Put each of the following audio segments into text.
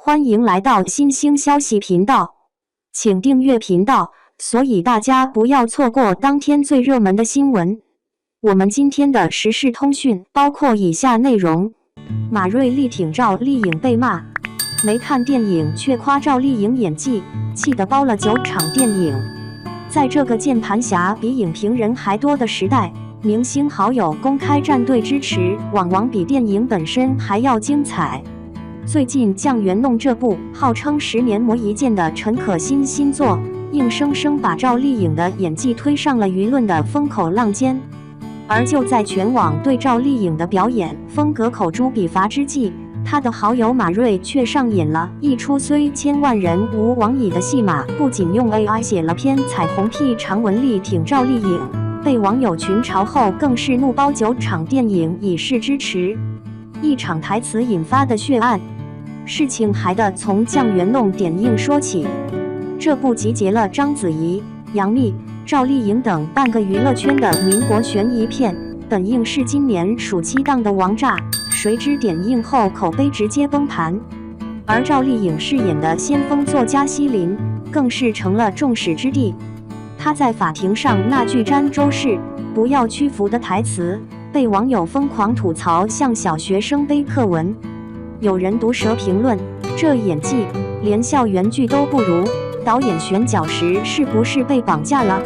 欢迎来到新兴消息频道，请订阅频道，所以大家不要错过当天最热门的新闻。我们今天的时事通讯包括以下内容：马瑞力挺赵丽颖被骂，没看电影却夸赵丽颖演技，气得包了9场电影。在这个键盘侠比影评人还多的时代，明星好友公开站队支持，往往比电影本身还要精彩。最近《酱园弄》这部号称10年磨一剑的陈可辛新作，硬生生把赵丽颖的演技推上了舆论的风口浪尖。而就在全网对赵丽颖的表演风格口诛笔伐之际，她的好友马瑞却上演了一出虽千万人无往矣的戏码，不仅用 AI 写了篇彩虹屁长文力挺赵丽颖，被网友群嘲后更是怒包9场电影以示支持。一场台词引发的血案，事情还得从《酱园弄》点映说起。这部集结了章子怡、杨幂、赵丽颖等半个娱乐圈的民国悬疑片，本应是今年暑期档的王炸，谁知点映后口碑直接崩盘。而赵丽颖饰演的先锋作家西林，更是成了众矢之的。她在法庭上那句詹周氏不要屈服的台词，被网友疯狂吐槽像小学生背课文。有人毒舌评论，这演技连校园剧都不如，导演选角时是不是被绑架了？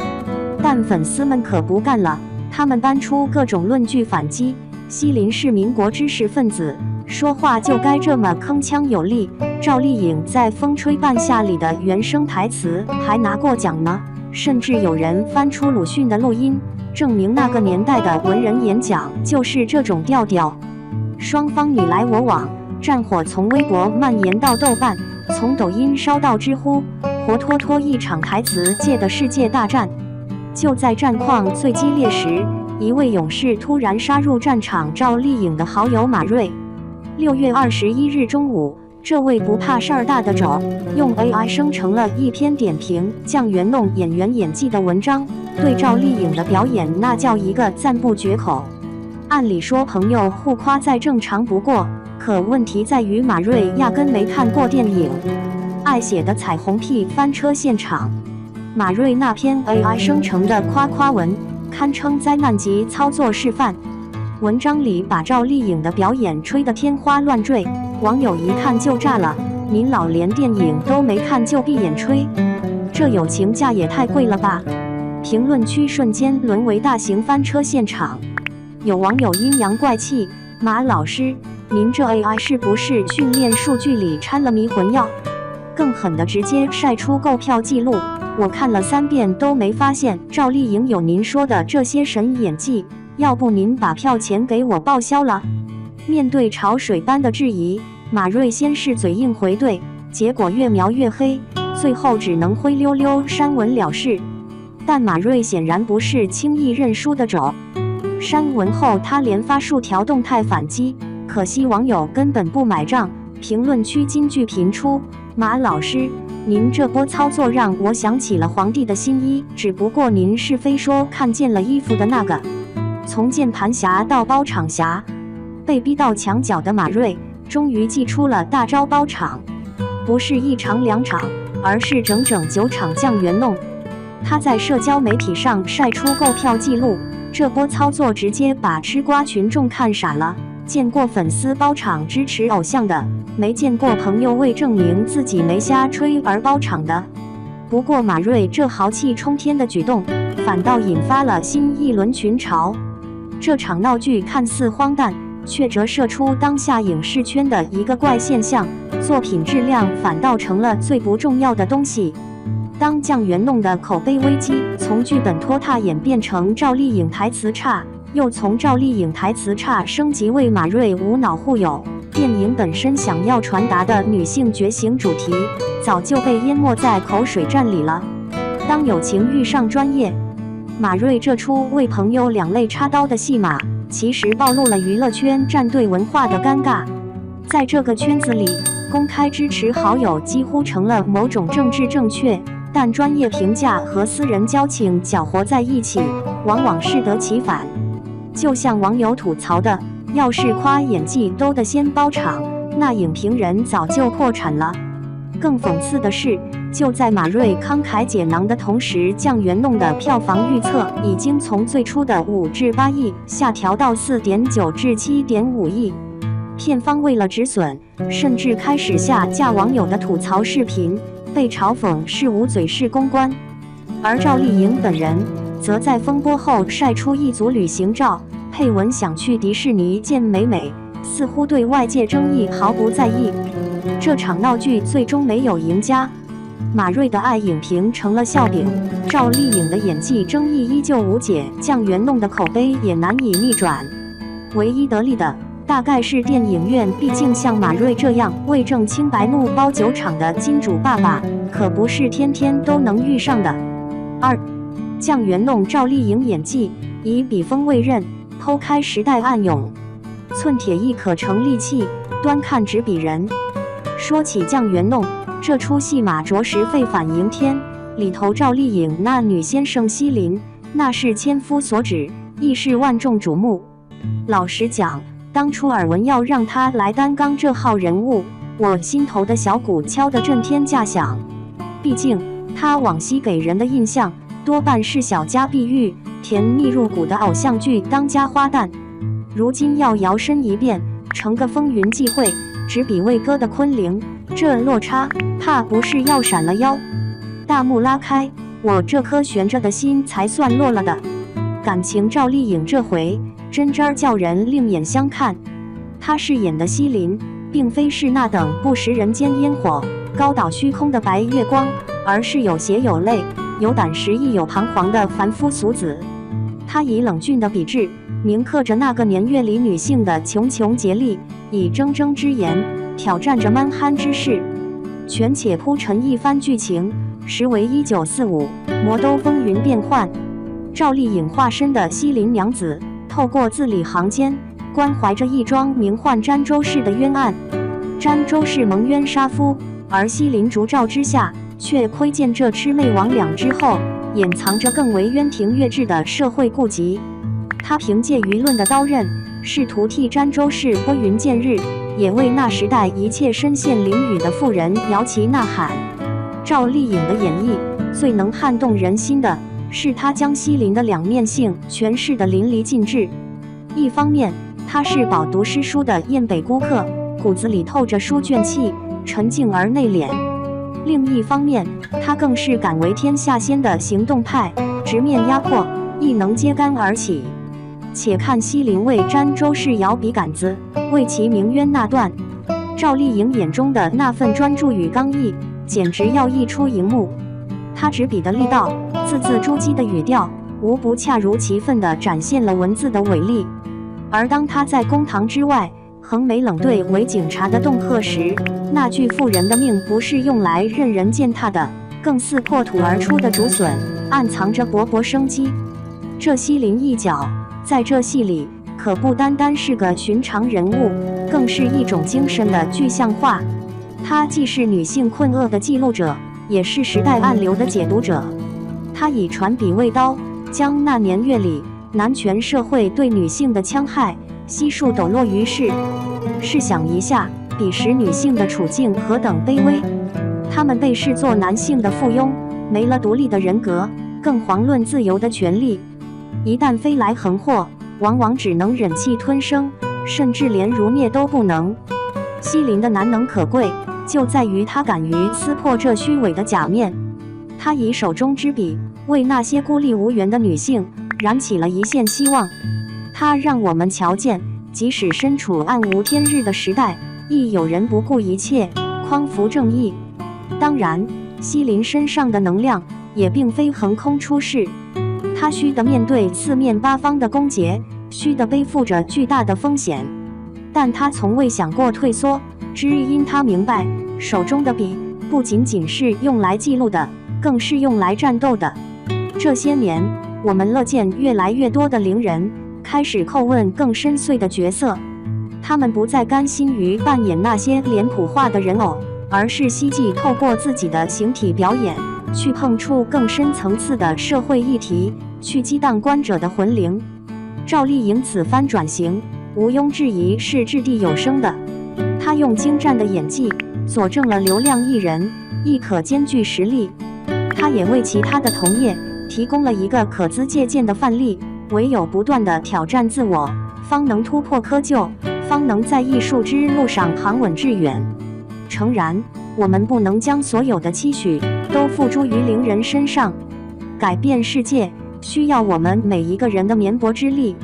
但粉丝们可不干了，他们搬出各种论据反击。西林是民国知识分子，说话就该这么铿锵有力。赵丽颖在《风吹半夏》里的原声台词还拿过奖呢，甚至有人翻出鲁迅的录音，证明那个年代的文人演讲就是这种调调。双方你来我往，战火从微博蔓延到豆瓣，从抖音烧到知乎，活脱脱一场台词界的世界大战。就在战况最激烈时，一位勇士突然杀入战场赵丽颖的好友马瑞。6月21日中午，这位不怕事儿大的肘用 AI 生成了一篇点评《酱园弄》演员演技的文章，对赵丽颖的表演那叫一个赞不绝口。按理说朋友互夸再正常不过，可问题在于马瑞压根没看过电影，爱写的彩虹屁翻车现场。马瑞那篇 AI 生成的夸夸文，堪称灾难级操作示范。文章里把赵丽颖的表演吹得天花乱坠，网友一看就炸了：您老连电影都没看就闭眼吹，这友情价也太贵了吧！评论区瞬间沦为大型翻车现场。有网友阴阳怪气：马老师，您这 AI 是不是训练数据里掺了迷魂药？更狠的直接晒出购票记录，我看了3遍都没发现赵丽颖有您说的这些神演技，要不您把票钱给我报销了？面对潮水般的质疑，马瑞先是嘴硬回怼，结果越描越黑，最后只能灰溜溜删文了事。但马瑞显然不是轻易认输的种，删文后他连发数条动态反击，可惜网友根本不买账，评论区金句频出：马老师，您这波操作让我想起了皇帝的新衣，只不过您是非说看见了衣服的那个。从键盘侠到包场侠，被逼到墙角的马瑞终于祭出了大招包场，不是1场2场，而是整整9场酱园弄。他在社交媒体上晒出购票记录，这波操作直接把吃瓜群众看傻了。见过粉丝包场支持偶像的，没见过朋友为证明自己没瞎吹而包场的。不过马瑞这豪气冲天的举动，反倒引发了新一轮群嘲。这场闹剧看似荒诞，却折射出当下影视圈的一个怪现象：作品质量反倒成了最不重要的东西。当酱园弄的口碑危机从剧本拖沓演变成赵丽颖台词差，又从赵丽颖台词差升级为马瑞无脑互友，电影本身想要传达的女性觉醒主题，早就被淹没在口水战里了。当友情遇上专业，马瑞这出为朋友两肋插刀的戏码，其实暴露了娱乐圈站队文化的尴尬。在这个圈子里，公开支持好友几乎成了某种政治正确，但专业评价和私人交情搅和在一起，往往适得其反。就像网友吐槽的，要是夸演技都得先包场，那影评人早就破产了。更讽刺的是，就在马瑞慷慨解囊的同时，酱园弄的票房预测已经从最初的5至8亿下调到4.9至7.5亿。片方为了止损，甚至开始下架网友的吐槽视频，被嘲讽是无嘴式公关。而赵丽颖本人则在风波后晒出一组旅行照，配文想去迪士尼见美美，似乎对外界争议毫不在意。这场闹剧最终没有赢家，马瑞的爱影评成了笑柄，赵丽颖的演技争议依旧无解，酱园弄的口碑也难以逆转。唯一得利的大概是电影院，毕竟像马瑞这样为挣清白怒包酒厂的金主爸爸，可不是天天都能遇上的。2. 酱园弄赵丽颖演技以笔锋为刃，剖开时代暗涌，寸铁亦可成利器，端看只比人。说起酱园弄，这出戏码着实沸反盈天，里头赵丽颖那女先生西林，那是千夫所指，亦是万众瞩目。老实讲，当初耳闻要让她来担纲这号人物，我心头的小鼓敲得震天价响。毕竟她往昔给人的印象多半是小家碧玉、甜蜜入骨的偶像剧当家花旦，如今要摇身一变成个风云际会、只比魏哥的昆凌，这落差怕不是要闪了腰。大幕拉开，我这颗悬着的心才算落了的。感情赵丽颖这回真真叫人另眼相看，她饰演的西林并非是那等不食人间烟火、高岛虚空的白月光，而是有血有泪、有胆识亦有彷徨的凡夫俗子。她以冷峻的笔致铭刻着那个年月里女性的穷穷竭力，以铮铮之言挑战着蛮憨之事。权且铺陈一番剧情，时为1945，魔都风云变幻。赵丽颖化身的西林娘子，透过字里行间关怀着一桩名唤詹周氏的冤案。詹周氏蒙冤杀夫，而西林烛照之下，却窥见这魑魅魍魉之后，掩藏着更为渊庭月质的社会痼疾。他凭借舆论的刀刃，试图替詹周氏拨云见日，也为那时代一切身陷囹圄的妇人摇旗呐喊。赵丽颖的演绎最能撼动人心的是她将西林的两面性诠释得淋漓尽致。一方面，她是饱读诗书的雁北孤客，骨子里透着书卷气，沉静而内敛；另一方面，她更是敢为天下先的行动派，直面压迫，亦能揭竿而起。且看西林为詹周氏摇笔杆子，为其鸣冤那段，赵丽颖眼中的那份专注与刚毅，简直要溢出荧幕。她执笔的力道，字字珠玑的语调，无不恰如其分地展现了文字的伟力。而当她在公堂之外横眉冷对伪警察的恫吓时，那句妇人的命不是用来任人践踏的，更似破土而出的竹笋，暗藏着勃勃生机。这西林一角在这戏里可不单单是个寻常人物，更是一种精神的具象化。她既是女性困厄的记录者，也是时代暗流的解读者。她以传笔为刀，将那年月里男权社会对女性的戕害悉数抖落于世。试想一下，彼时女性的处境何等卑微，她们被视作男性的附庸，没了独立的人格，更遑论自由的权利。一旦飞来横祸，往往只能忍气吞声，甚至连如灭都不能。西林的难能可贵，就在于他敢于撕破这虚伪的假面。他以手中之笔，为那些孤立无援的女性燃起了一线希望。他让我们瞧见，即使身处暗无天日的时代，亦有人不顾一切，匡扶正义。当然，西林身上的能量也并非横空出世。他须得面对四面八方的攻讦，须得背负着巨大的风险，但他从未想过退缩，只因他明白，手中的笔不仅仅是用来记录的，更是用来战斗的。这些年，我们乐见越来越多的伶人开始叩问更深邃的角色，他们不再甘心于扮演那些脸谱化的人偶，而是希冀透过自己的形体表演，去碰触更深层次的社会议题，去激荡观者的魂灵。赵丽颖此番转型，毋庸置疑是掷地有声的。她他用精湛的演技佐证了流量艺人亦可兼具实力。他也为其他的同业提供了一个可资借鉴的范例。唯有不断地挑战自我，方能突破窠臼，方能在艺术之路上行稳致远。诚然，我们不能将所有的期许都付诸于伶人身上。改变世界需要我们每一个人的绵薄之力。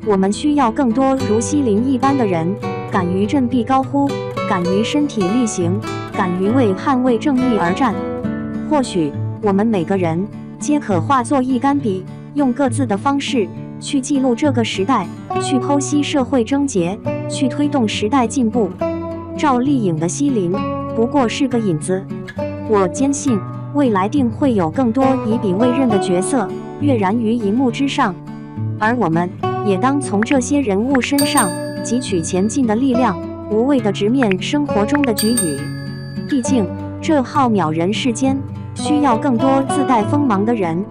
我们需要更多如西林一般的人，敢于振臂高呼，敢于身体力行，敢于为捍卫正义而战。或许我们每个人皆可化作一杆笔，用各自的方式去记录这个时代，去剖析社会症结，去推动时代进步。赵丽颖的西林不过是个引子，我坚信未来定会有更多以笔为刃的角色跃然于荧幕之上，而我们也当从这些人物身上汲取前进的力量，无畏地直面生活中的局域。毕竟这浩渺人世间需要更多自带锋芒的人。